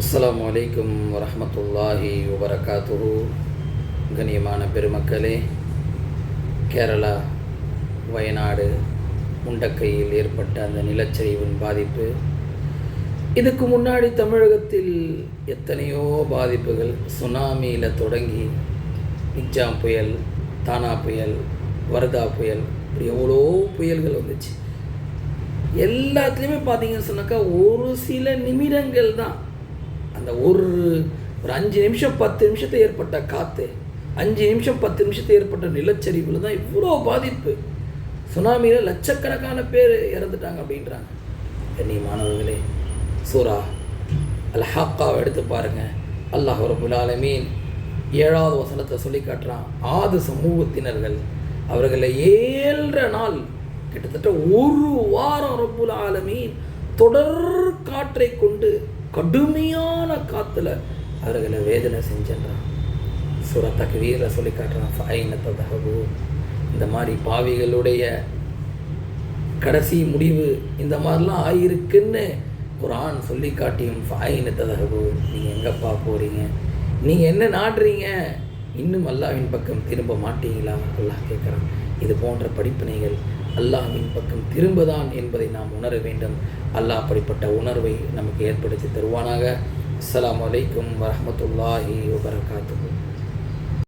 அஸ்ஸலாமு அலைக்கும் வரஹ்மத்துல்லாஹி வபரகாத்துஹு. கண்ணியமான பெருமக்களே, கேரளா வயநாடு முண்டக்கையில் ஏற்பட்ட அந்த நிலச்சரிவின் பாதிப்பு, இதுக்கு முன்னாடி தமிழகத்தில் எத்தனையோ பாதிப்புகள், சுனாமியில் தொடங்கி நிக்ஜாம் புயல், தானா புயல், வர்தா புயல், இப்படி எவ்வளோ புயல்கள் வந்துச்சு. எல்லாத்துலேயுமே பார்த்தீங்கன்னு சொன்னாக்கா ஒரு சில நிமிடங்கள் தான், அந்த ஒரு 5 நிமிஷம் 10 நிமிஷத்தை ஏற்பட்ட காற்று, 5 நிமிஷம் 10 நிமிஷத்தை ஏற்பட்ட நிலச்சரிவில் தான் இவ்வளோ பாதிப்பு. சுனாமியில் லட்சக்கணக்கான பேர் இறந்துட்டாங்க அப்படின்றாங்க. கண்ணியமானவர்களே, சூரா அல்-ஹக்காவை எடுத்து பாருங்கள். அல்லாஹ் ரப்புல் ஆலமீன் 7வது வசனத்தை சொல்லி காட்டுறான். ஆது சமூகத்தினர்கள் அவர்களை 7 நாள், கிட்டத்தட்ட ஒரு வாரம் ரப்புல் ஆலமீன் தொடர் காற்றை கொண்டு கடுமையான காற்றுல அவர்களை வேதனை செஞ்சின்றான். சூரா தக்வீரில் சொல்லி காட்டுறான். ஃபைன ததஹபு, இந்த மாதிரி பாவிகளுடைய கடைசி முடிவு இந்த மாதிரிலாம் ஆயிருக்குன்னு குர்ஆன் சொல்லி காட்டியும் ஃபைன ததஹபு, நீங்கள் எங்கப்பா போகிறீங்க, நீங்கள் என்ன நாடுறீங்க, இன்னும் அல்லாஹ்வின் பக்கம் திரும்ப மாட்டீங்களா? அல்லாஹ் கேட்குறான். இது போன்ற படிப்பினைகள் அல்லாஹ்வின் பக்கம் திரும்பதான் என்பதை நாம் உணர வேண்டும். அல்லாஹ் அப்படிப்பட்ட உணர்வை நமக்கு ஏற்படுத்தி தருவானாக. அஸ்ஸலாமு அலைக்கும் வரஹ்மத்துல்லாஹி வபரகாத்துஹு.